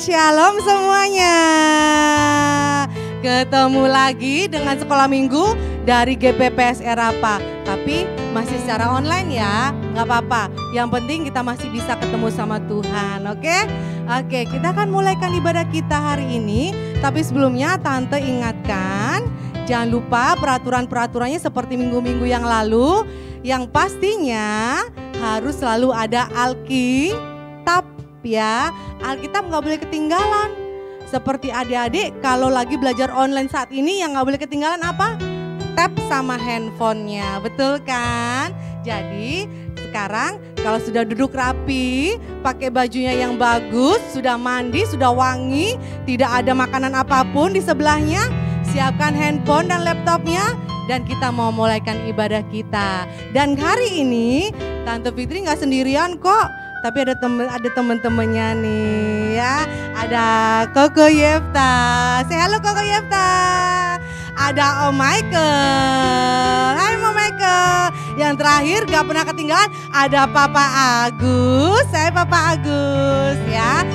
Shalom semuanya. Ketemu lagi dengan sekolah minggu dari GPPS Erapa. Tapi masih secara online ya, nggak apa-apa. Yang penting kita masih bisa ketemu sama Tuhan, oke? Oke, kita akan mulaikan ibadah kita hari ini. Tapi sebelumnya Tante ingatkan, jangan lupa peraturan-peraturannya seperti minggu-minggu yang lalu. Yang pastinya harus selalu ada Alkitab ya. Alkitab nggak boleh ketinggalan. Seperti adik-adik kalau lagi belajar online saat ini yang nggak boleh ketinggalan apa? Tab sama handphonenya, betul kan? Jadi sekarang kalau sudah duduk rapi, pakai bajunya yang bagus, sudah mandi, sudah wangi, tidak ada makanan apapun di sebelahnya, siapkan handphone dan laptopnya dan kita mau mulaikan ibadah kita. Dan hari ini Tante Fitri nggak sendirian kok. Tapi ada teman-temannya nih ya. Ada Koko Yefta. Say halo Koko Yefta. Ada Om Michael. Hai Om Michael. Yang terakhir gak pernah ketinggalan ada Papa Agus. Saya Papa Agus ya.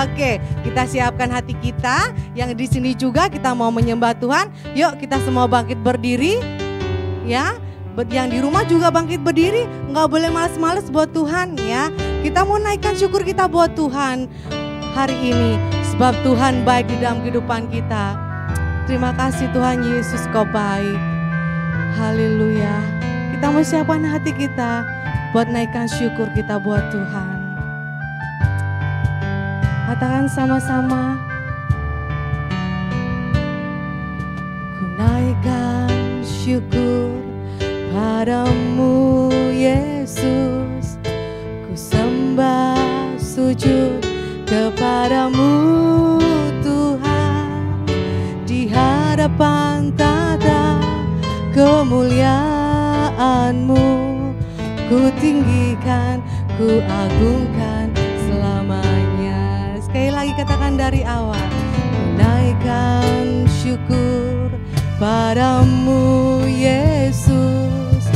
Oke, kita siapkan hati kita. Yang di sini juga kita mau menyembah Tuhan. Yuk kita semua bangkit berdiri ya. Yang di rumah juga bangkit berdiri, nggak boleh malas-malas buat Tuhan ya. Kita mau naikkan syukur kita buat Tuhan hari ini. Sebab Tuhan baik di dalam kehidupan kita. Terima kasih Tuhan Yesus kau baik. Haleluya. Kita mau siapkan hati kita buat naikkan syukur kita buat Tuhan. Katakan sama-sama. Ku naikkan syukur padamu Yesus, ku sembah sujud kepadamu Tuhan, di hadapan tata kemuliaan-Mu, ku tinggikan, ku agungkan selamanya. Sekali lagi katakan dari awal, ku naikkan syukur padamu Yesus,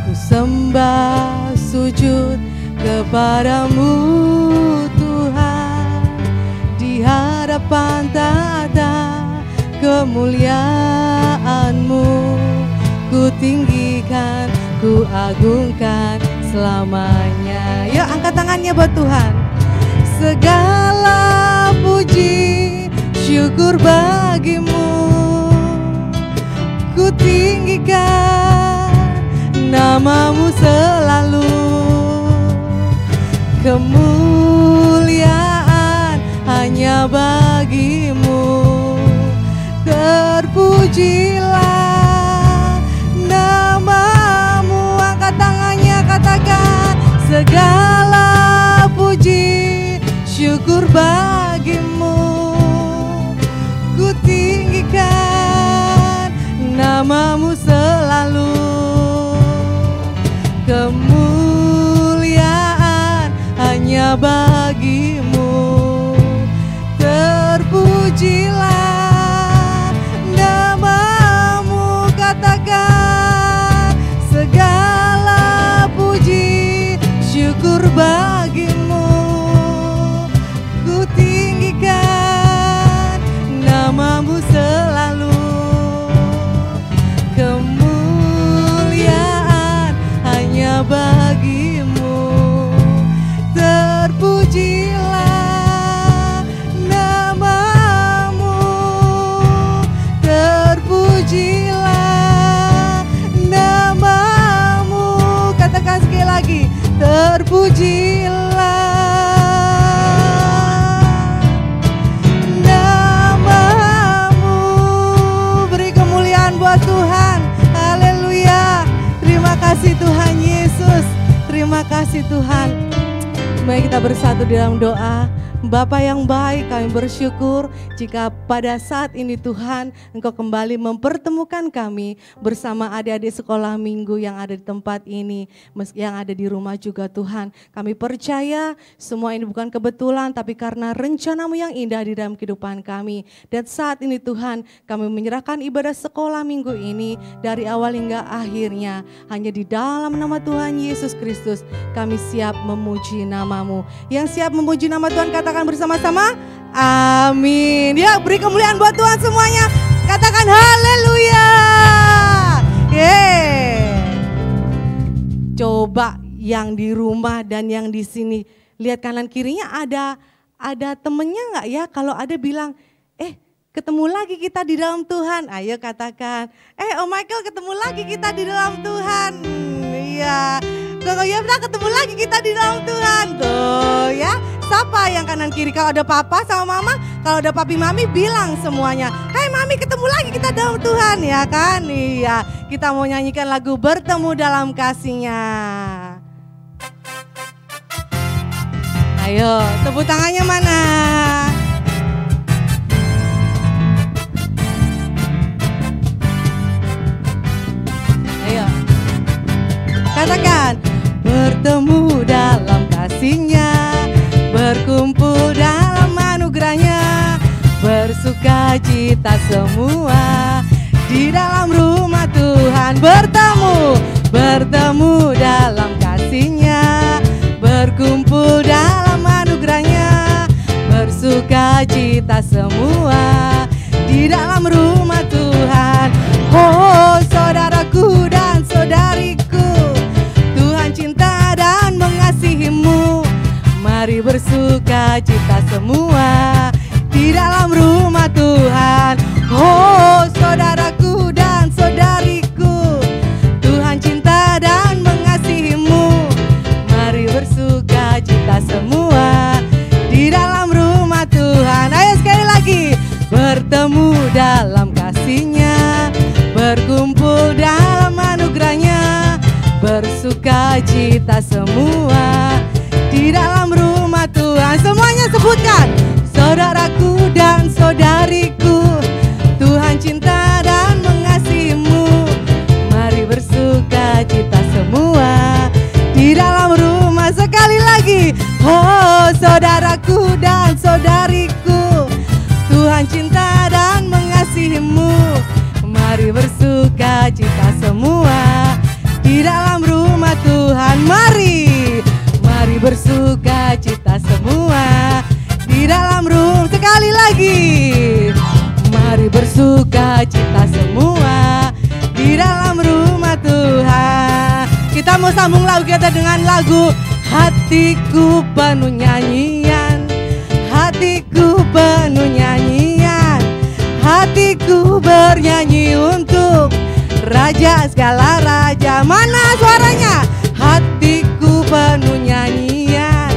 ku sembah sujud kepadamu Tuhan, di hadapan tata kemuliaan-Mu, ku tinggikan, ku agungkan selamanya. Yuk angkat tangannya buat Tuhan. Segala puji syukur bagimu, ku tinggikan namamu selalu. Kemuliaan hanya bagimu. Terpujilah namamu. Angkat tangannya katakan. Segala puji syukur bagimu, ku tinggikan namamu selalu. Kemuliaan hanya bagimu. Terpujilah namamu. Katakan. Segala puji syukur bagimu, ku tinggikan namamu selalu. Kemuliaan hanya bagimu. Terpujilah namamu. Terpujilah namamu. Katakan sekali lagi. Terpujilah namamu. Beri kemuliaan buat Tuhan. Haleluya. Terima kasih Tuhan Yesus. Terima kasih Tuhan. Mari kita bersatu di dalam doa. Bapa yang baik, kami bersyukur jika pada saat ini Tuhan Engkau kembali mempertemukan kami bersama adik-adik sekolah minggu yang ada di tempat ini, yang ada di rumah juga Tuhan. Kami percaya semua ini bukan kebetulan tapi karena rencana-Mu yang indah di dalam kehidupan kami. Dan saat ini Tuhan kami menyerahkan ibadah sekolah minggu ini dari awal hingga akhirnya. Hanya di dalam nama Tuhan Yesus Kristus kami siap memuji nama-Mu. Yang siap memuji nama Tuhan kata katakan bersama-sama, amin. Ya, beri kemuliaan buat Tuhan semuanya. Katakan haleluya. Coba yang di rumah dan yang di sini, lihat kanan kirinya ada temennya nggak ya? Kalau ada bilang, ketemu lagi kita di dalam Tuhan. Ayo katakan, Om Michael ketemu lagi kita di dalam Tuhan. Iya, Koko Yefta ketemu lagi kita di dalam Tuhan. Tuh ya, sapa yang kanan kiri. Kalau ada papa sama mama, kalau ada papi mami bilang semuanya, hai mami ketemu lagi kita dalam Tuhan, ya kan? Iya, kita mau nyanyikan lagu Bertemu Dalam Kasih-Nya. Ayo, tepuk tangannya mana? Ayo, katakan, bertemu dalam kasih-Nya, berkumpul dalam anugerah-Nya, bersuka cita semua di dalam rumah Tuhan. Bertemu dalam kasih-Nya, berkumpul dalam anugerah-Nya, bersuka cita semua di dalam rumah Tuhan. Oh saudaraku dan saudariku, Tuhan cinta dan mengasihimu. Mari bersuka cita semua di dalam rumah Tuhan. Oh saudaraku dan saudariku, Tuhan cinta dan mengasihimu. Mari bersuka cita semua di dalam rumah Tuhan. Ayo sekali lagi, bertemu dalam kasih-Nya, berkumpul dalam anugerah-Nya, bersuka cita semua di dalam rumah Tuhan. Semuanya sebutkan, saudaraku dan saudariku, Tuhan cinta dan mengasihimu. Mari bersuka cita semua di dalam rumah. Sekali lagi, oh saudaraku dan saudariku, Tuhan cinta dan mengasihimu. Mari bersuka cita semua di dalam rumah Tuhan. Mari bersuka cita semua di dalam rumah. Sekali lagi, mari bersuka cita semua di dalam rumah Tuhan. Kita mau sambung lagu kita dengan lagu Hatiku Penuh Nyanyian, hatiku penuh nyanyian, hatiku bernyanyi untuk Raja segala raja. Mana suaranya? Hatiku penuh nyanyian,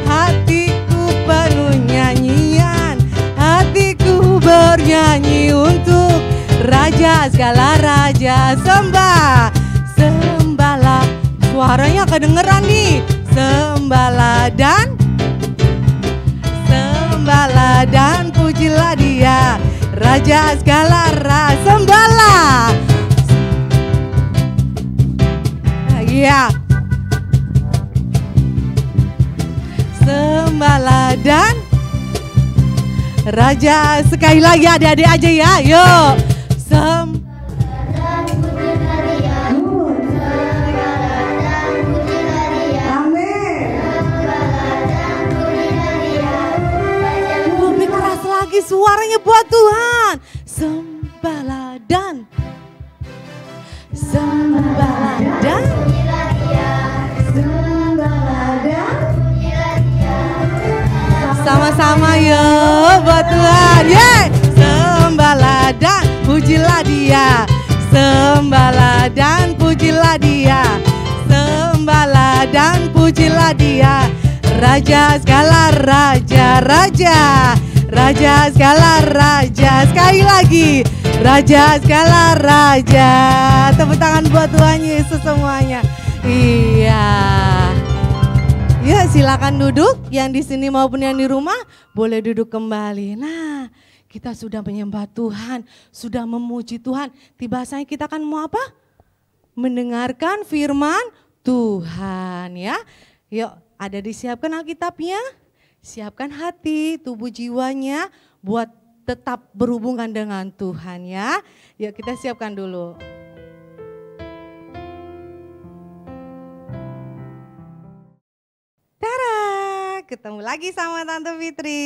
hatiku penuh nyanyian, hatiku bernyanyi untuk Raja segala raja. Sembahlah, suaranya kedengeran nih. Sembahlah dan pujilah Dia, Raja segala raja. Sembahlah. Iya. Sembahlah dan Raja. Sekali lagi adik-adik aja ya. Yuk. Lebih keras lagi suaranya buat Tuhan. Sembahlah dan sama-sama ya buat Tuhan. Sembahlah dan pujilah Dia, sembahlah dan pujilah Dia, sembahlah dan pujilah Dia, Raja segala raja, Raja segala raja. Sekali lagi, Raja segala raja. Tepuk tangan buat Tuhan Yesus semuanya. Iya. Ya, silakan duduk. Yang di sini maupun yang di rumah boleh duduk kembali. Nah, kita sudah menyembah Tuhan, sudah memuji Tuhan. Tiba saatnya kita akan mau apa? Mendengarkan firman Tuhan ya. Yuk, ada disiapkan Alkitabnya, siapkan hati, tubuh jiwanya buat tetap berhubungan dengan Tuhan ya. Yuk kita siapkan dulu. Tarak. ketemu lagi sama Tante Fitri.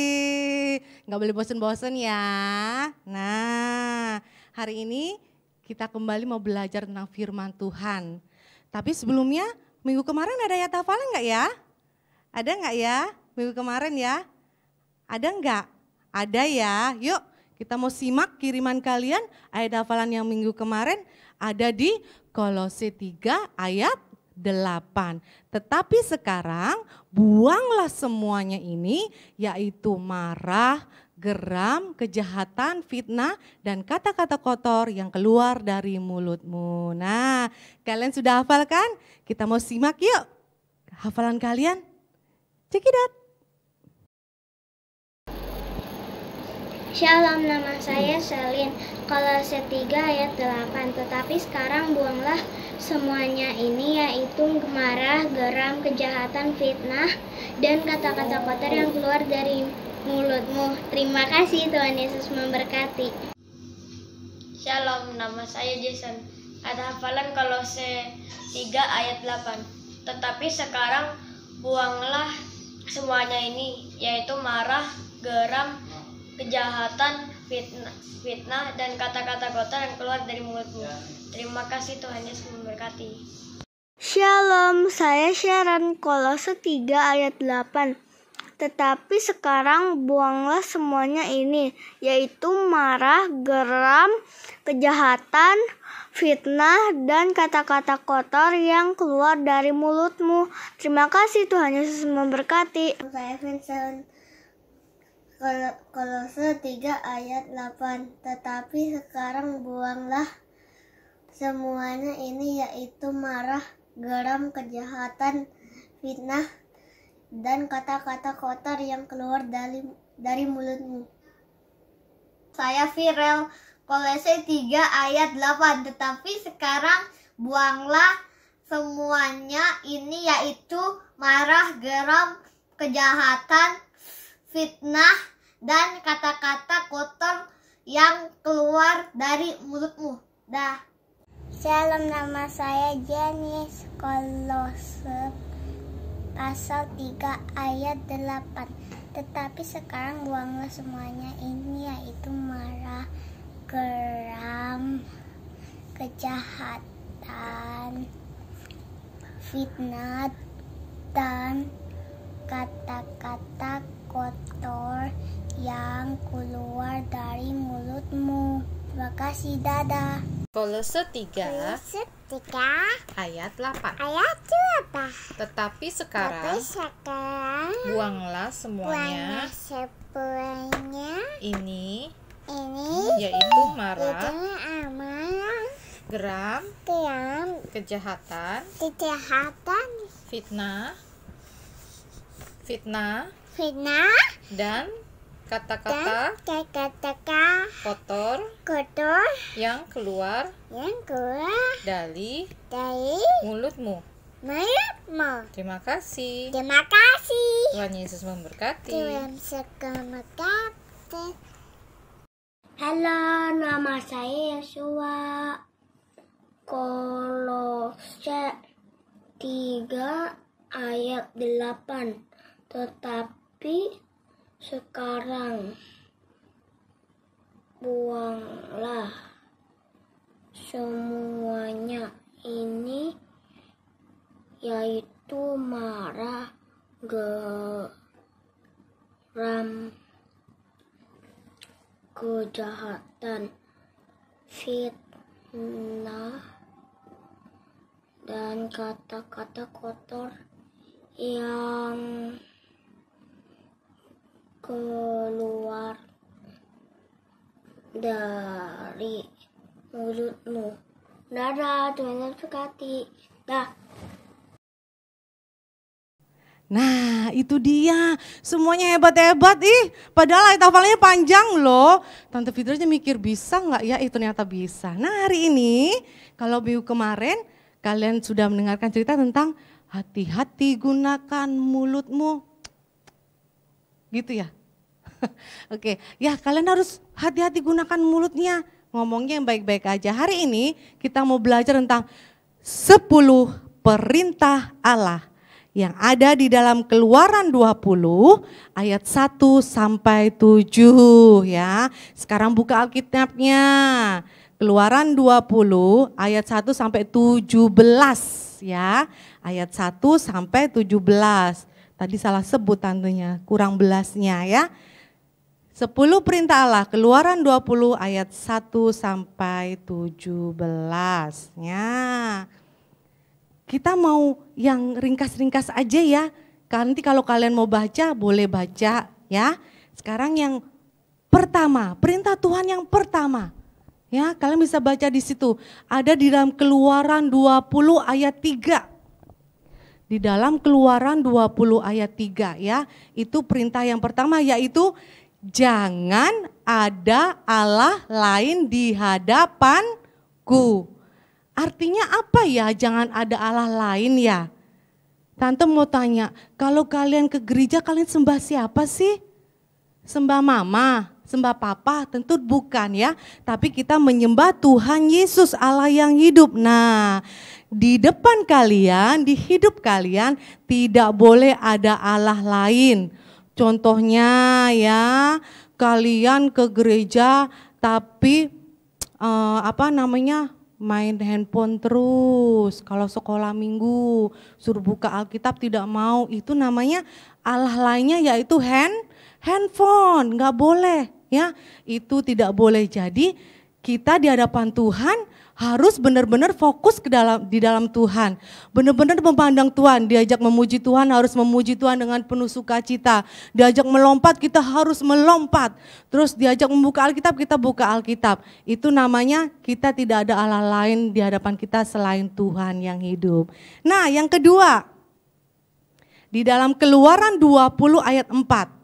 Nggak boleh bosen-bosen ya. Nah, hari ini kita kembali mau belajar tentang firman Tuhan. Tapi sebelumnya, minggu kemarin ada ayat hafalan nggak ya? Ada nggak ya? Minggu kemarin ya? Ada nggak? Ada ya. Yuk kita mau simak kiriman kalian ayat hafalan yang minggu kemarin ada di Kolose 3 ayat 8. Tetapi sekarang buanglah semuanya ini, yaitu marah, geram, kejahatan, fitnah, dan kata-kata kotor yang keluar dari mulutmu. Nah, kalian sudah hafal kan? Kita mau simak yuk hafalan kalian. Check it out. Shalom, nama saya Selin. Kolose 3 ayat 8. Tetapi sekarang buanglah semuanya ini, yaitu marah, geram, kejahatan, fitnah, dan kata-kata kotor yang keluar dari mulutmu. Terima kasih, Tuhan Yesus memberkati. Shalom, nama saya Jason. Ada hafalan Kolose 3 ayat 8. Tetapi sekarang buanglah semuanya ini, yaitu marah, geram, kejahatan, fitnah, dan kata-kata kotor yang keluar dari mulutmu. Terima kasih, Tuhan Yesus memberkati. Shalom, saya Sharon. Kolose 3 ayat 8. Tetapi sekarang buanglah semuanya ini, yaitu marah, geram, kejahatan, fitnah, dan kata-kata kotor yang keluar dari mulutmu. Terima kasih, Tuhan Yesus memberkati. Saya Vincent. Kolose 3 ayat 8. Tetapi sekarang buanglah semuanya ini, yaitu marah, geram, kejahatan, fitnah, dan kata-kata kotor yang keluar dari mulutmu. Saya Firel. Kolose 3 ayat 8. Tetapi sekarang buanglah semuanya ini, yaitu marah, geram, kejahatan, fitnah, dan kata-kata kotor yang keluar dari mulutmu. Dah. Shalom, nama saya Janice. Kolose pasal 3 ayat 8. Tetapi sekarang buanglah semuanya ini, yaitu marah, geram, kejahatan, fitnah, dan kata-kata kotor yang keluar dari mulutmu. Terima kasih, dadah. Kolose 3 ayat 8. Tetapi sekarang buanglah semuanya ini, yaitu marah, geram, kejahatan, fitnah, dan kata-kata kotor yang keluar dari mulutmu. Terima kasih. Tuhan Yesus memberkati. Halo, nama saya Yosua. Kolose 3 ayat 8. Tetapi sekarang buanglah semuanya ini, yaitu marah, geram, kejahatan, fitnah, dan kata-kata kotor yang keluar dari mulutmu. Dadah, Tuhan Yesus berkati. Dah. Nah, itu dia. Semuanya hebat-hebat Padahal ayat hafalannya panjang loh. Tante Fitri aja mikir bisa nggak ya? Ternyata bisa. Nah, hari ini kalau minggu kemarin kalian sudah mendengarkan cerita tentang hati-hati gunakan mulutmu. Gitu ya? Oke, ya kalian harus hati-hati gunakan mulutnya. Ngomongnya yang baik-baik aja. Hari ini kita mau belajar tentang 10 perintah Allah yang ada di dalam Keluaran 20 ayat 1 sampai 7 ya. Sekarang buka Alkitabnya. Keluaran 20 ayat 1 sampai 17 ya. Ayat 1 sampai 17. Tadi salah sebut tentunya, kurang belasnya ya. 10 perintah Allah, Keluaran 20 ayat 1 sampai 17 ya. Kita mau yang ringkas-ringkas aja ya. Nanti kalau kalian mau baca, boleh baca ya. Sekarang yang pertama, perintah Tuhan yang pertama. Ya, kalian bisa baca di situ. Ada di dalam Keluaran 20 ayat 3. Di dalam Keluaran 20 ayat 3 ya. Itu perintah yang pertama, yaitu jangan ada Allah lain di hadapanku. Artinya apa ya jangan ada Allah lain ya? Tante mau tanya, kalau kalian ke gereja kalian sembah siapa sih? Sembah mama, sembah papa? Tentu bukan ya. Tapi kita menyembah Tuhan Yesus Allah yang hidup. Nah, di depan kalian, di hidup kalian tidak boleh ada Allah lain. Contohnya ya, kalian ke gereja tapi main handphone terus. Kalau sekolah minggu suruh buka Alkitab tidak mau, itu namanya Allah lainnya yaitu handphone. Nggak boleh ya, itu tidak boleh. Jadi kita di hadapan Tuhan harus benar-benar fokus di dalam Tuhan. Benar-benar memandang Tuhan, diajak memuji Tuhan, harus memuji Tuhan dengan penuh sukacita. Diajak melompat, kita harus melompat. Terus diajak membuka Alkitab, kita buka Alkitab. Itu namanya kita tidak ada Allah lain di hadapan kita selain Tuhan yang hidup. Nah, yang kedua, di dalam Keluaran 20 ayat 4.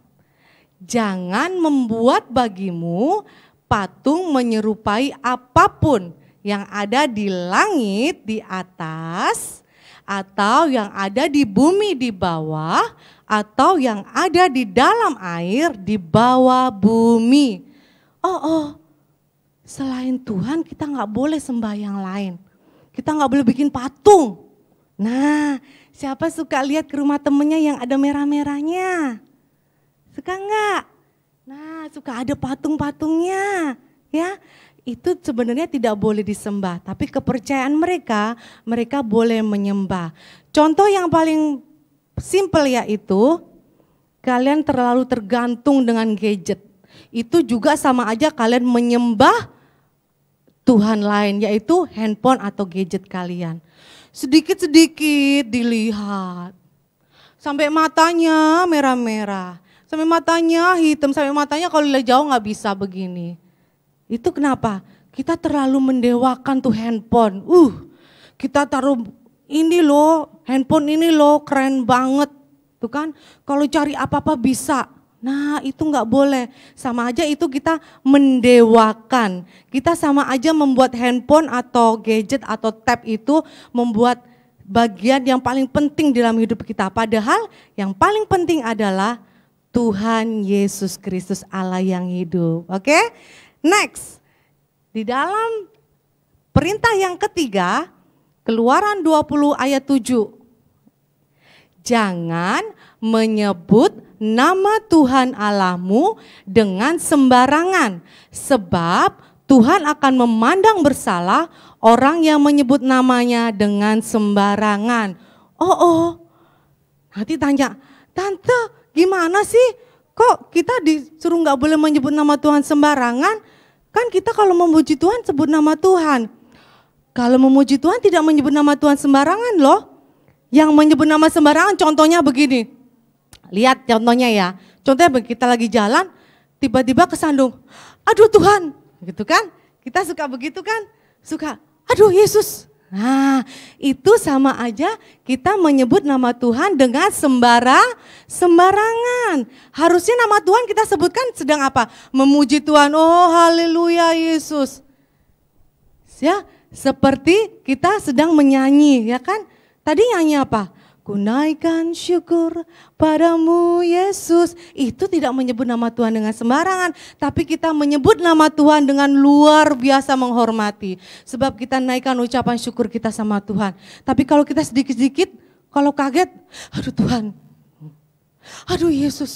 Jangan membuat bagimu patung menyerupai apapun yang ada di langit di atas, atau yang ada di bumi di bawah, atau yang ada di dalam air di bawah bumi. Selain Tuhan kita nggak boleh sembah yang lain. Kita nggak boleh bikin patung. Nah, siapa suka lihat ke rumah temennya yang ada merah-merahnya? Suka nggak? Nah, suka ada patung-patungnya, ya. Itu sebenarnya tidak boleh disembah, tapi kepercayaan mereka boleh menyembah. Contoh yang paling simpel yaitu kalian terlalu tergantung dengan gadget. Itu juga sama aja kalian menyembah Tuhan lain, yaitu handphone atau gadget kalian. Sedikit-sedikit dilihat, sampai matanya merah-merah, sampai matanya hitam, sampai matanya kalau lihat jauh nggak bisa begini. Itu kenapa? Kita terlalu mendewakan tuh handphone. Kita taruh ini loh, handphone ini loh keren banget. Tuh kan, kalau cari apa-apa bisa. Nah, itu nggak boleh. Sama aja itu kita mendewakan. Kita sama aja membuat handphone atau gadget atau tab itu membuat bagian yang paling penting dalam hidup kita. Padahal yang paling penting adalah Tuhan Yesus Kristus Allah yang hidup. Oke? Next, di dalam perintah yang ketiga, Keluaran 20 ayat 7. Jangan menyebut nama Tuhan Allahmu dengan sembarangan, sebab Tuhan akan memandang bersalah orang yang menyebut namanya dengan sembarangan. Nanti tanya, Tante gimana sih? Kok kita disuruh nggak boleh menyebut nama Tuhan sembarangan? Kan kita kalau memuji Tuhan sebut nama Tuhan. Kalau memuji Tuhan tidak menyebut nama Tuhan sembarangan loh. Yang menyebut nama sembarangan contohnya begini. Lihat contohnya ya. Contohnya kita lagi jalan, tiba-tiba kesandung. Aduh Tuhan, gitu kan. Kita suka begitu kan. Suka, aduh Yesus. Nah, itu sama aja kita menyebut nama Tuhan dengan sembarangan. Harusnya nama Tuhan kita sebutkan sedang apa? Memuji Tuhan. Oh, haleluya Yesus. Ya, seperti kita sedang menyanyi, ya kan? Tadi nyanyi apa? Ku naikkan syukur padamu Yesus. Itu tidak menyebut nama Tuhan dengan sembarangan. Tapi kita menyebut nama Tuhan dengan luar biasa menghormati. Sebab kita naikkan ucapan syukur kita sama Tuhan. Tapi kalau kita sedikit-sedikit, Kalau kaget, aduh Tuhan, aduh Yesus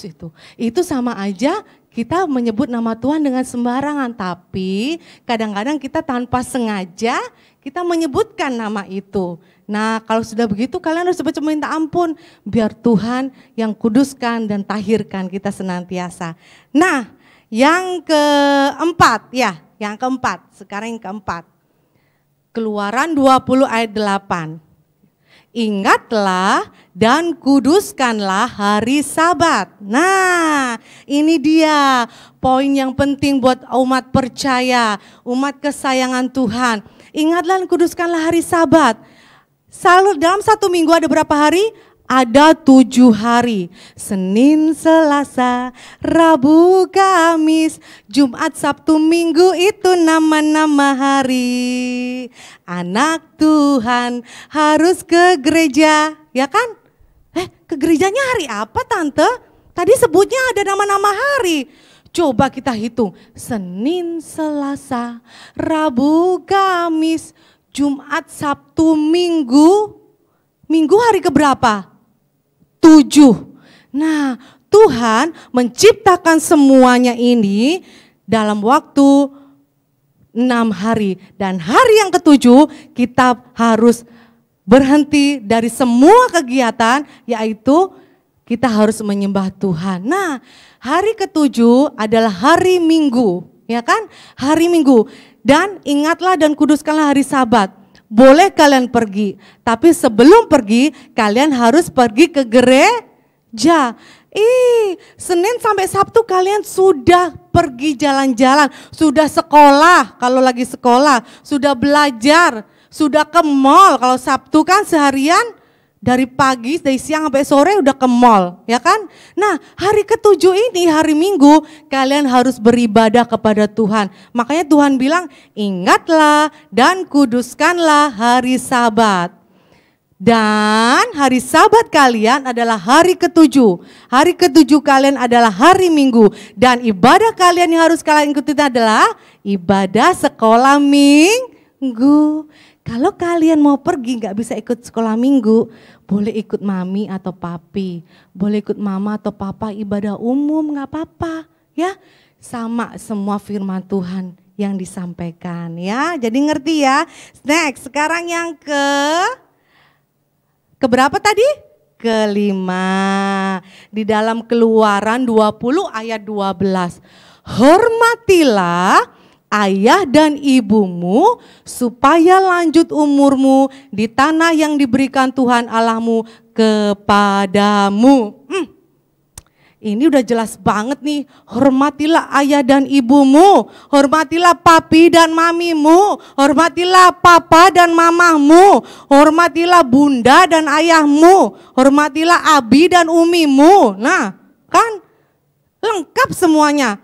itu sama aja kita menyebut nama Tuhan dengan sembarangan. Tapi kadang-kadang kita tanpa sengaja kita menyebutkan nama itu. Nah kalau sudah begitu kalian harus cepat-cepat minta ampun. Biar Tuhan yang kuduskan dan tahirkan kita senantiasa. Nah yang keempat sekarang yang keempat. Keluaran 20 ayat 8. Ingatlah dan kuduskanlah hari Sabat. Nah, ini dia poin yang penting buat umat percaya, umat kesayangan Tuhan. Ingatlah dan kuduskanlah hari Sabat. Selalu dalam satu minggu ada berapa hari? Ada 7 hari. Senin, Selasa, Rabu, Kamis, Jumat, Sabtu, Minggu itu nama-nama hari. Anak Tuhan harus ke gereja, ya kan? Ke gerejanya hari apa Tante? Tadi sebutnya ada nama-nama hari. Coba kita hitung. Senin, Selasa, Rabu, Kamis, Jumat, Sabtu, Minggu. Minggu hari keberapa? 7. Nah, Tuhan menciptakan semuanya ini dalam waktu 6 hari. Dan hari yang ke-7 kita harus berhenti dari semua kegiatan, yaitu kita harus menyembah Tuhan. Nah, hari ke-7 adalah hari Minggu, ya kan? Hari Minggu. Dan ingatlah dan kuduskanlah hari Sabat. Boleh kalian pergi, tapi sebelum pergi kalian harus pergi ke gereja. Senin sampai Sabtu kalian sudah pergi jalan-jalan, sudah sekolah kalau lagi sekolah, sudah belajar, sudah ke mall. Kalau Sabtu kan seharian dari pagi, dari siang sampai sore udah ke mall, ya kan? Nah, hari ke-7 ini, hari Minggu, kalian harus beribadah kepada Tuhan. Makanya Tuhan bilang, ingatlah dan kuduskanlah hari Sabat. Dan hari Sabat kalian adalah hari ke-7. Hari ke-7 kalian adalah hari Minggu. Dan ibadah kalian yang harus kalian ikuti adalah ibadah sekolah Minggu. Kalau kalian mau pergi gak bisa ikut sekolah minggu, boleh ikut mami atau papi, boleh ikut mama atau papa ibadah umum gak apa-apa ya. Sama semua firman Tuhan yang disampaikan ya, jadi ngerti ya. Next, sekarang yang keberapa tadi? Kelima, di dalam Keluaran 20 ayat 12. Hormatilah ayah dan ibumu supaya lanjut umurmu di tanah yang diberikan Tuhan Allahmu kepadamu. Ini udah jelas banget nih. Hormatilah ayah dan ibumu, hormatilah papi dan mamimu, hormatilah papa dan mamamu, hormatilah bunda dan ayahmu, hormatilah abi dan umimu. Nah, kan lengkap semuanya.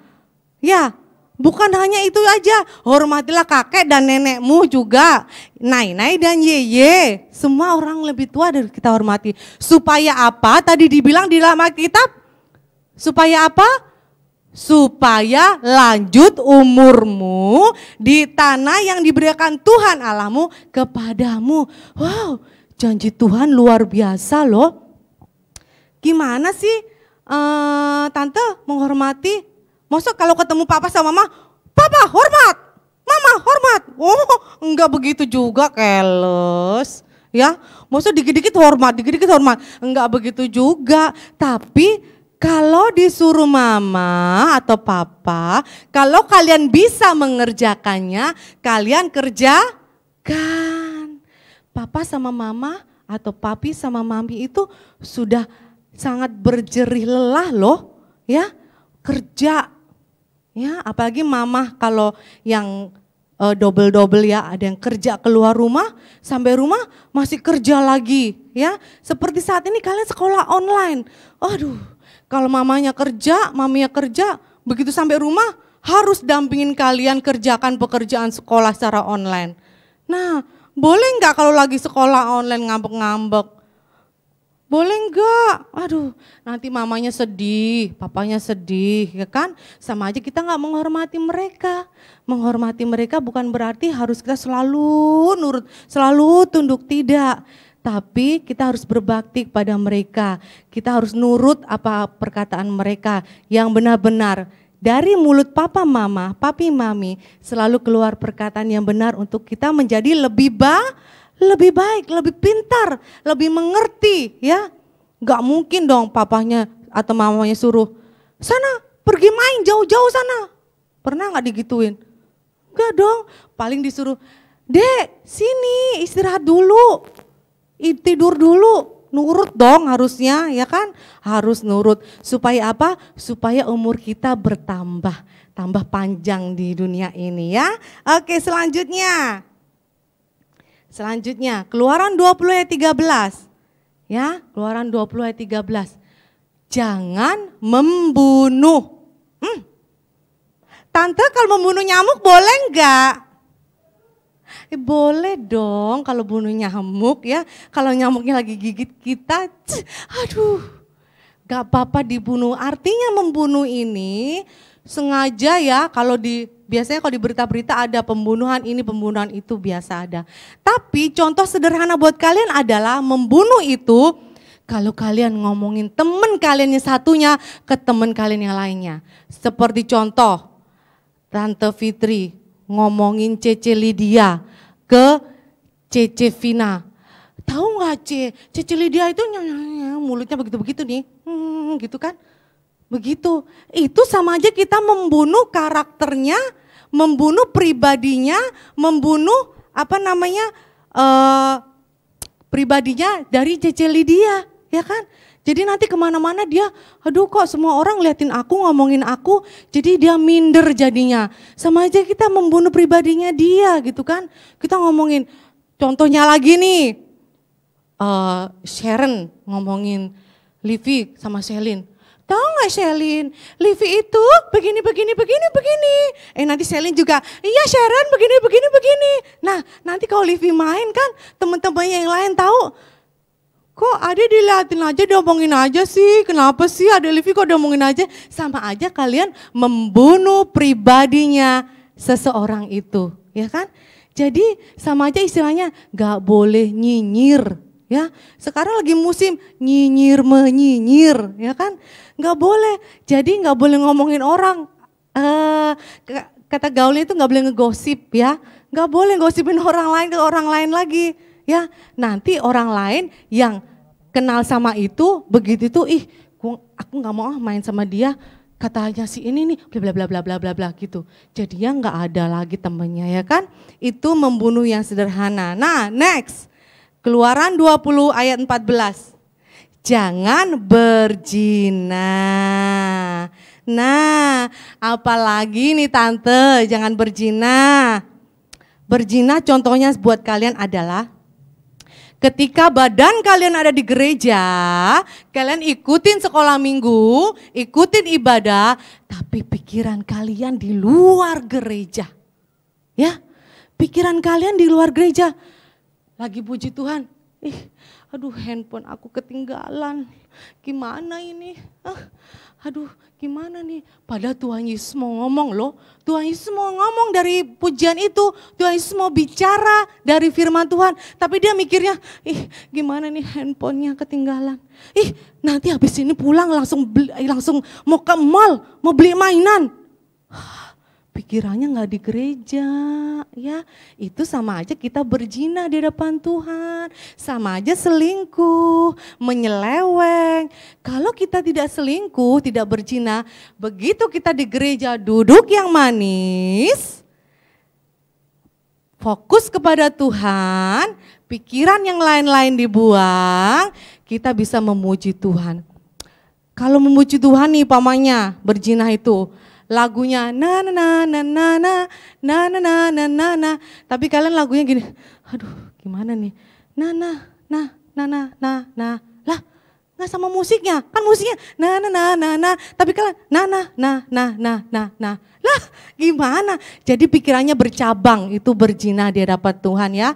Ya. Bukan hanya itu aja, hormatilah kakek dan nenekmu juga, nai-nai dan yeye, semua orang lebih tua dari kita hormati. Supaya apa? Tadi dibilang di dalam Alkitab, supaya apa? Supaya lanjut umurmu di tanah yang diberikan Tuhan Allahmu kepadamu. Wow, janji Tuhan luar biasa loh. Gimana sih Tante menghormati? Maksud kalau ketemu papa sama mama, papa hormat, mama hormat. Oh, enggak begitu juga, keles. Ya, maksud dikit-dikit hormat, enggak begitu juga. Tapi kalau disuruh mama atau papa, kalau kalian bisa mengerjakannya, kalian kerjakan. Papa sama mama atau papi sama mami itu sudah sangat berjerih lelah loh, ya, kerja. Ya, apalagi mama kalau yang double-double ya, ada yang kerja keluar rumah, sampai rumah masih kerja lagi ya. Seperti saat ini kalian sekolah online. Aduh, kalau mamanya kerja, maminya kerja, begitu sampai rumah harus dampingin kalian kerjakan pekerjaan sekolah secara online. Nah, boleh nggak kalau lagi sekolah online ngambek-ngambek? Boleh enggak? Aduh, nanti mamanya sedih, papanya sedih, ya kan? Sama aja kita enggak menghormati mereka. Menghormati mereka bukan berarti harus kita selalu nurut, selalu tunduk, tidak. tapi kita harus berbakti kepada mereka. Kita harus nurut apa perkataan mereka yang benar-benar. Dari mulut papa mama, papi mami selalu keluar perkataan yang benar untuk kita menjadi lebih baik, lebih pintar, lebih mengerti ya. Gak mungkin dong papanya atau mamanya suruh, sana pergi main jauh-jauh sana. Pernah gak digituin? Enggak dong, paling disuruh, Dek sini istirahat dulu, tidur dulu. Nurut dong harusnya ya kan, harus nurut. Supaya apa? Supaya umur kita bertambah, tambah panjang di dunia ini ya. Oke selanjutnya. Keluaran 20 ayat 13. Ya, Keluaran 20 ayat 13. Jangan membunuh. Tante kalau membunuh nyamuk boleh enggak? Boleh dong kalau bunuh nyamuk ya. Kalau nyamuknya lagi gigit kita, aduh gak apa-apa dibunuh. Artinya membunuh ini sengaja ya, biasanya kalau di berita-berita ada pembunuhan ini, pembunuhan itu biasa ada. Tapi contoh sederhana buat kalian adalah membunuh itu kalau kalian ngomongin teman kalian yang satunya ke teman kalian yang lainnya. Seperti contoh Tante Fitri ngomongin Cece Lydia ke Cece Vina. Tahu gak Cece Lydia itu mulutnya begitu-begitu nih, gitu kan. Begitu, itu sama aja kita membunuh karakternya, membunuh pribadinya, membunuh pribadinya dari Cece Lydia, ya kan? Jadi nanti kemana-mana dia, aduh kok semua orang liatin aku, ngomongin aku, jadi dia minder jadinya. Sama aja kita membunuh pribadinya dia gitu kan. Kita ngomongin, contohnya lagi nih, Sharon ngomongin Livi sama Selin. Tahu gak Selin, Livi itu begini. Nanti Selin juga, iya Sharon begini. Nah nanti kalau Livi main kan teman-temannya yang lain tahu, kok Ade dilihatin aja, diomongin aja sih, kenapa sih Ade Livi kok diomongin aja. Sama aja kalian membunuh pribadinya seseorang itu, ya kan. Jadi sama aja istilahnya gak boleh nyinyir. Ya, sekarang lagi musim nyinyir menyinyir, ya kan? Nggak boleh. Jadi nggak boleh ngomongin orang. Kata gaulnya itu nggak boleh ngegosip, ya. Nggak boleh gosipin orang lain ke orang lain lagi, ya. Nanti orang lain yang kenal sama itu begitu itu, aku nggak mau main sama dia. Katanya si ini nih, bla bla bla bla bla bla gitu. Jadinya nggak ada lagi temennya, ya kan? Itu membunuh yang sederhana. Nah, next. Keluaran 20 ayat 14. Jangan berzina. Nah, apalagi nih Tante, jangan berzina. Berzina contohnya buat kalian adalah ketika badan kalian ada di gereja, kalian ikutin sekolah minggu, ikutin ibadah, tapi pikiran kalian di luar gereja. Ya, pikiran kalian di luar gereja. Lagi puji Tuhan, aduh handphone aku ketinggalan, gimana ini, aduh gimana nih. Padahal Tuhan Yesus mau ngomong loh, Tuhan Yesus mau ngomong dari pujian itu, Tuhan Yesus mau bicara dari firman Tuhan. Tapi dia mikirnya, gimana nih handphonenya ketinggalan. Nanti habis ini pulang langsung mau ke mall, mau beli mainan. Pikirannya nggak di gereja, ya itu sama aja kita berzina di depan Tuhan, sama aja selingkuh, menyeleweng. Kalau kita tidak selingkuh, tidak berzina, begitu kita di gereja duduk yang manis, fokus kepada Tuhan, pikiran yang lain-lain dibuang, kita bisa memuji Tuhan. Kalau memuji Tuhan nih pamannya berzina itu, lagunya na na na na na na na na na na na, tapi kalian lagunya gini, aduh gimana nih, na na na na na na na, lah nggak sama musiknya, kan musiknya na na na na na, tapi kalian na na na na na na na, lah gimana? Jadi pikirannya bercabang, itu berzina di hadapan Tuhan ya.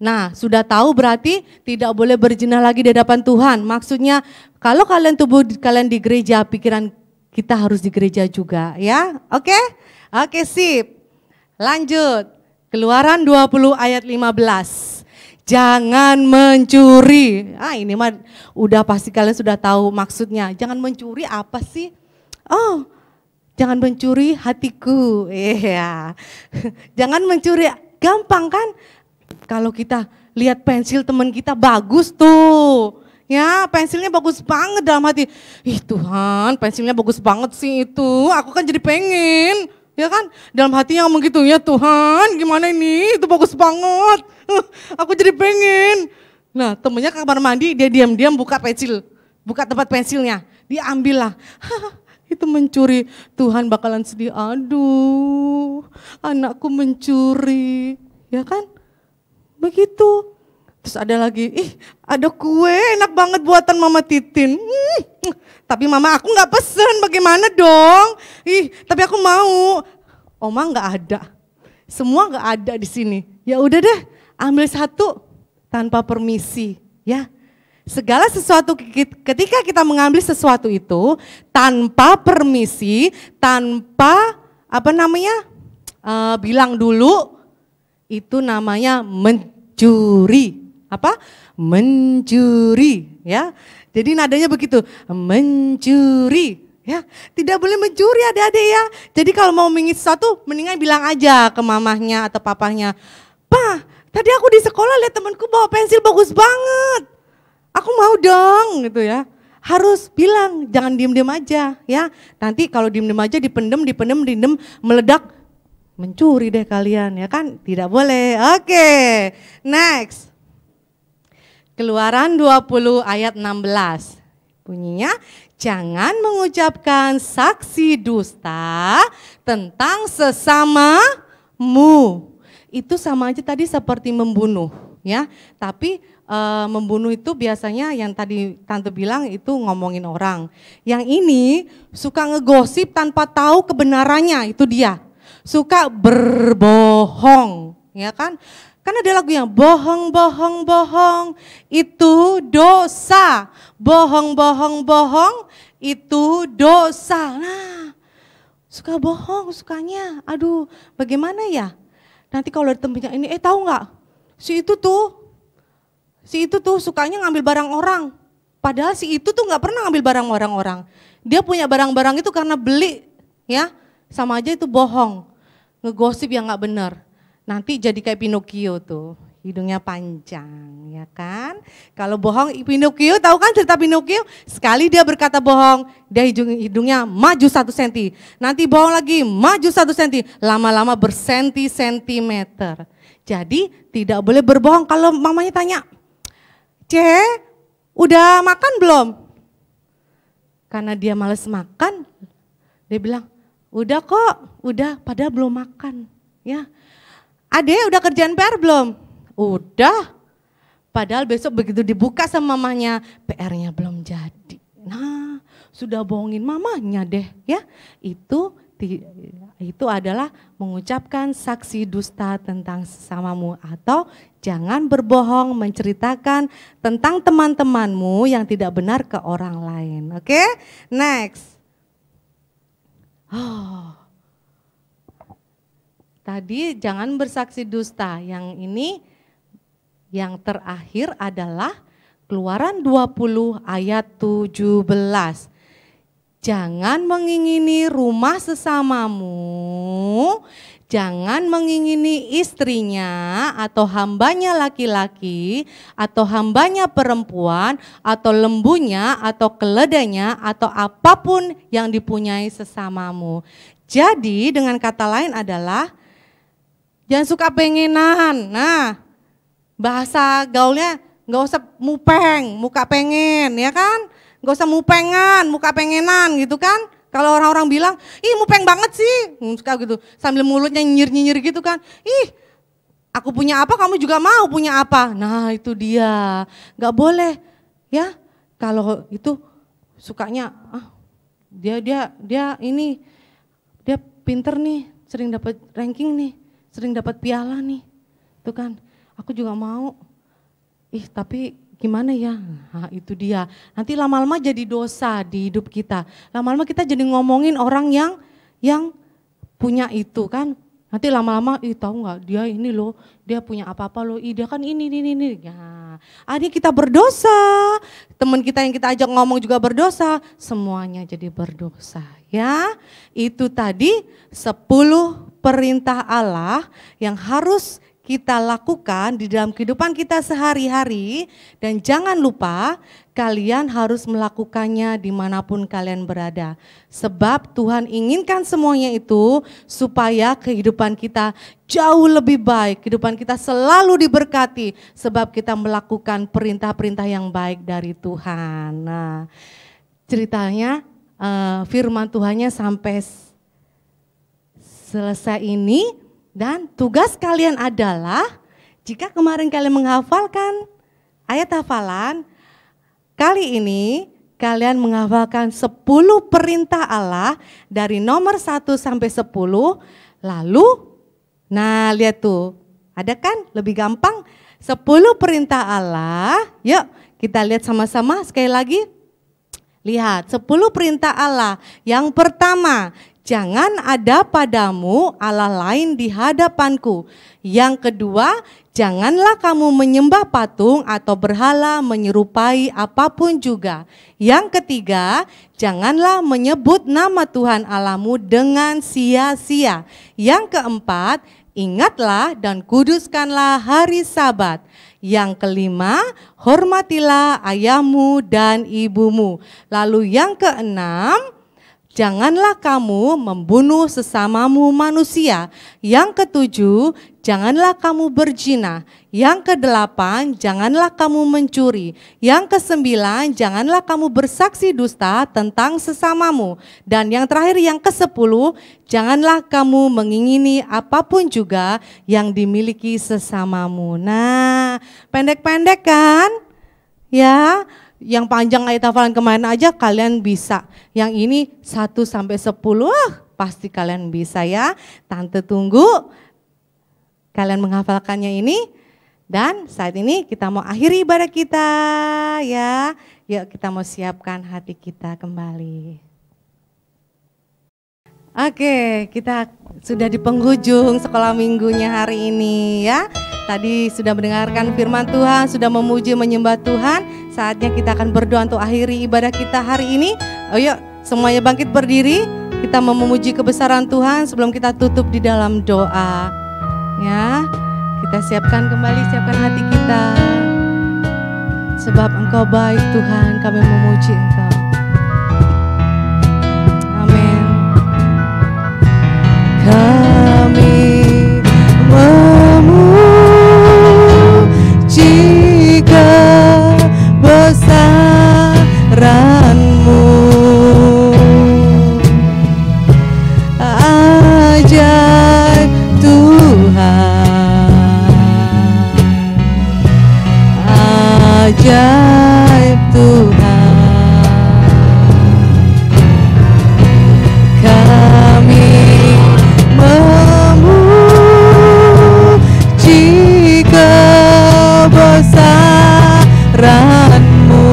Nah sudah tahu berarti tidak boleh berzina lagi di hadapan Tuhan. Maksudnya kalau kalian tubuh kalian di gereja, pikiran kita harus di gereja juga ya, oke? Oke sip, lanjut. Keluaran 20 ayat 15. Jangan mencuri. Ini mah udah pasti kalian sudah tahu maksudnya. Jangan mencuri apa sih? Oh, jangan mencuri hatiku. Iya. Jangan mencuri, gampang kan? Kalau kita lihat pensil teman kita bagus tuh. Ya, pensilnya bagus banget dalam hati. Ih Tuhan, pensilnya bagus banget sih itu. Aku kan jadi pengen. Ya kan? Dalam hati yang begitu, ya Tuhan gimana ini? Itu bagus banget. Aku jadi pengen. Nah temennya ke kamar mandi, dia diam-diam buka pensil. Buka tempat pensilnya. Dia ambil lah. Itu mencuri. Tuhan bakalan sedih. Aduh anakku mencuri. Ya kan? Begitu. Terus ada lagi, ada kue enak banget buatan Mama Titin. Tapi Mama aku gak pesen, bagaimana dong? Tapi aku mau. Oma gak ada. Semua gak ada di sini. Ya udah deh, ambil satu tanpa permisi, ya. Segala sesuatu ketika kita mengambil sesuatu itu tanpa permisi, tanpa bilang dulu, itu namanya mencuri. Apa? Mencuri, ya. Jadi nadanya begitu, mencuri, ya. Tidak boleh mencuri adik-adik ya. Jadi kalau mau mengingin sesuatu, mendingan bilang aja ke mamahnya atau papahnya, "Pa, tadi aku di sekolah lihat temanku bawa pensil bagus banget. Aku mau dong," gitu ya. Harus bilang, jangan diem-diem aja, ya. Nanti kalau diem-diem aja dipendem, meledak, mencuri deh kalian, ya kan? Tidak boleh. Oke, next. Keluaran 20 ayat 16. Bunyinya, jangan mengucapkan saksi dusta tentang sesamamu. Itu sama aja tadi seperti membunuh, ya. Tapi membunuh itu biasanya yang tadi Tante bilang itu ngomongin orang. Yang ini suka ngegosip tanpa tahu kebenarannya, itu dia. Suka berbohong, ya kan? Kan ada lagu yang bohong, bohong, bohong, itu dosa. Bohong, bohong, bohong, itu dosa. Nah, suka bohong sukanya. Aduh, bagaimana ya? Nanti kalau ada temennya ini, tahu nggak? Si itu tuh sukanya ngambil barang orang. Padahal si itu tuh nggak pernah ngambil barang orang. Dia punya barang-barang itu karena beli, ya. Sama aja itu bohong, ngegosip yang nggak benar. Nanti jadi kayak Pinocchio tuh, hidungnya panjang, ya kan? Kalau bohong, Pinocchio tahu kan cerita Pinocchio? Sekali dia berkata bohong, dia hidungnya maju 1 senti. Nanti bohong lagi, maju 1 senti. Lama-lama bersenti-sentimeter. Jadi tidak boleh berbohong. Kalau mamanya tanya, udah makan belum? Karena dia males makan, dia bilang, udah kok, udah, padahal belum makan, ya. Adek udah kerjaan PR belum? Udah. Padahal besok begitu dibuka sama mamanya, PR-nya belum jadi. Nah, sudah bohongin mamanya deh, ya. Itu adalah mengucapkan saksi dusta tentang sesamamu, atau jangan berbohong menceritakan tentang teman-temanmu yang tidak benar ke orang lain. Oke? Next. Tadi jangan bersaksi dusta. Yang ini yang terakhir adalah Keluaran 20 ayat 17. Jangan mengingini rumah sesamamu, jangan mengingini istrinya atau hambanya laki-laki atau hambanya perempuan atau lembunya atau keledainya atau apapun yang dipunyai sesamamu. Jadi dengan kata lain adalah jangan suka pengenan. Nah, bahasa gaulnya nggak usah mupeng, muka pengen, ya kan? Nggak usah mupengan, muka pengenan gitu kan? Kalau orang-orang bilang, ih mupeng banget sih, suka gitu, sambil mulutnya nyinyir-nyinyir gitu kan? Ih, aku punya apa, kamu juga mau punya apa? Nah itu dia, nggak boleh, ya? Kalau itu sukanya, dia pinter nih, sering dapat ranking nih. Sering dapat piala nih, tuh kan, aku juga mau. Tapi gimana ya? Nah, itu dia. Nanti lama-lama jadi dosa di hidup kita. Lama-lama kita jadi ngomongin orang yang punya itu kan, Nanti lama-lama, tahu nggak dia ini loh, dia punya apa-apa loh, dia kan ini. Ya, ini kita berdosa, teman kita yang kita ajak ngomong juga berdosa, semuanya jadi berdosa ya. Itu tadi 10 perintah Allah yang harus kita lakukan di dalam kehidupan kita sehari-hari. Dan jangan lupa kalian harus melakukannya dimanapun kalian berada. Sebab Tuhan inginkan semuanya itu supaya kehidupan kita jauh lebih baik. Kehidupan kita selalu diberkati sebab kita melakukan perintah-perintah yang baik dari Tuhan. Nah, ceritanya firman Tuhannya sampai selesai ini. Dan tugas kalian adalah, jika kemarin kalian menghafalkan ayat hafalan, kali ini kalian menghafalkan 10 perintah Allah dari nomor 1 sampai 10. Lalu, nah lihat tuh, ada kan lebih gampang 10 perintah Allah. Yuk kita lihat sama-sama sekali lagi. Lihat 10 perintah Allah. Yang pertama, jangan ada padamu Allah lain di hadapanku. Yang kedua, janganlah kamu menyembah patung atau berhala menyerupai apapun juga. Yang ketiga, janganlah menyebut nama Tuhan Allahmu dengan sia-sia. Yang keempat, ingatlah dan kuduskanlah hari Sabat. Yang kelima, hormatilah ayahmu dan ibumu. Lalu yang keenam, janganlah kamu membunuh sesamamu manusia. Yang ketujuh, janganlah kamu berzina. Yang kedelapan, janganlah kamu mencuri. Yang kesembilan, janganlah kamu bersaksi dusta tentang sesamamu. Dan yang terakhir, yang ke-10, janganlah kamu mengingini apapun juga yang dimiliki sesamamu. Nah, pendek-pendek kan? Ya. Yang panjang ayat hafalan kemarin aja kalian bisa. Yang ini 1 sampai 10 pasti kalian bisa ya. Tante tunggu kalian menghafalkannya ini. Dan saat ini kita mau akhiri ibadah kita ya. Yuk kita mau siapkan hati kita kembali. Oke, kita sudah di penghujung sekolah minggunya hari ini ya. Tadi sudah mendengarkan firman Tuhan, sudah memuji menyembah Tuhan. Saatnya kita akan berdoa untuk akhiri ibadah kita hari ini. Ayo semuanya bangkit berdiri. Kita mau memuji kebesaran Tuhan sebelum kita tutup di dalam doa. Ya, kita siapkan kembali, siapkan hati kita. Sebab Engkau baik Tuhan, kami memuji Engkau. Amin. Kami memuji kebesaran-Mu, ajaib Tuhan, ajaib Tuhan. Kami memuji kebesaran-Mu,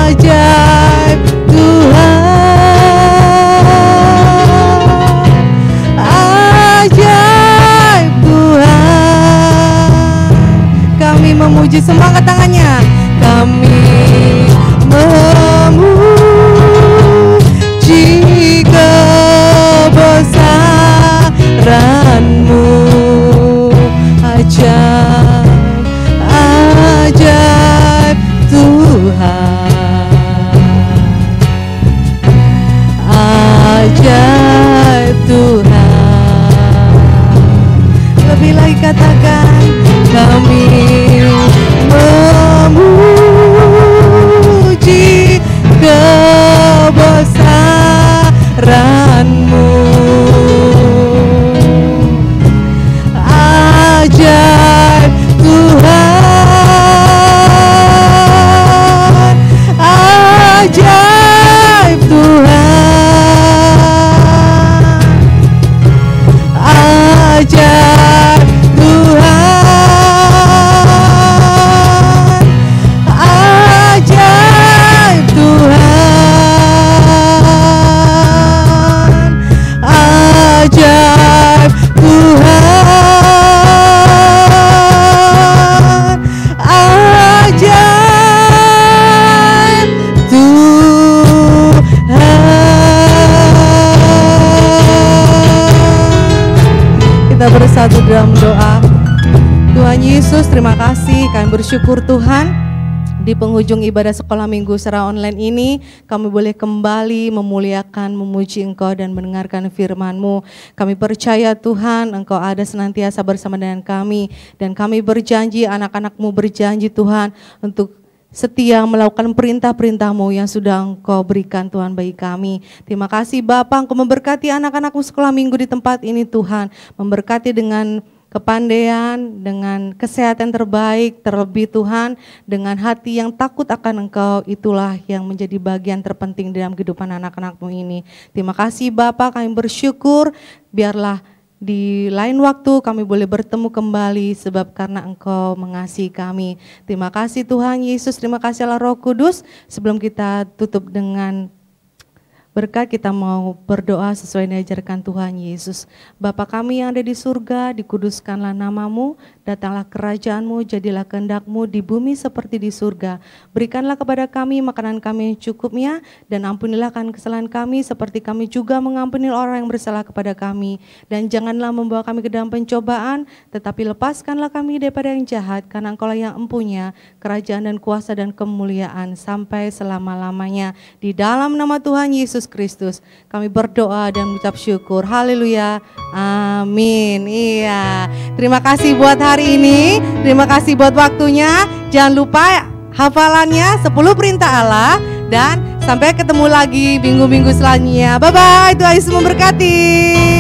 ajaib Tuhan, ajaib Tuhan. Kami memuji, semua angkat tangannya. Kami memuji kebesaran-Mu, ajaib, ajaib Tuhan, ajaib Tuhan. Lebih lagi katakan, kami memuji kebesaran-Mu, ajaib Tuhan, ajaib Tuhan, ajaib Tuhan, Yesus, terima kasih. Kami bersyukur Tuhan, di penghujung ibadah sekolah minggu secara online ini, kami boleh kembali memuliakan, memuji Engkau dan mendengarkan firman-Mu. Kami percaya Tuhan, Engkau ada senantiasa bersama dengan kami. Dan kami berjanji, anak-anak-Mu berjanji Tuhan, untuk setia melakukan perintah-perintah-Mu yang sudah Engkau berikan Tuhan bagi kami. Terima kasih Bapa, Engkau memberkati anak-anak-Mu sekolah minggu di tempat ini Tuhan. Memberkati dengan kepandaian, dengan kesehatan terbaik, terlebih Tuhan, dengan hati yang takut akan Engkau, itulah yang menjadi bagian terpenting dalam kehidupan anak-anak-Mu ini. Terima kasih Bapa, kami bersyukur, biarlah di lain waktu kami boleh bertemu kembali sebab karena Engkau mengasihi kami. Terima kasih Tuhan Yesus, terima kasih Allah Roh Kudus. Sebelum kita tutup dengan berkat, kita mau berdoa sesuai yang diajarkan Tuhan Yesus. Bapa kami yang ada di surga, dikuduskanlah nama-Mu, datanglah kerajaan-Mu, jadilah kehendak-Mu di bumi seperti di surga. Berikanlah kepada kami makanan kami yang cukupnya, dan ampunilah kesalahan kami seperti kami juga mengampuni orang yang bersalah kepada kami. Dan janganlah membawa kami ke dalam pencobaan, tetapi lepaskanlah kami daripada yang jahat, karena Engkau-lah yang empunya kerajaan dan kuasa dan kemuliaan sampai selama-lamanya. Di dalam nama Tuhan Yesus Kristus kami berdoa dan mengucap syukur. Haleluya, amin. Iya, terima kasih buat hari ini, terima kasih buat waktunya. Jangan lupa hafalannya 10 perintah Allah, dan sampai ketemu lagi minggu-minggu selanjutnya. Bye bye, Tuhan Yesus memberkati.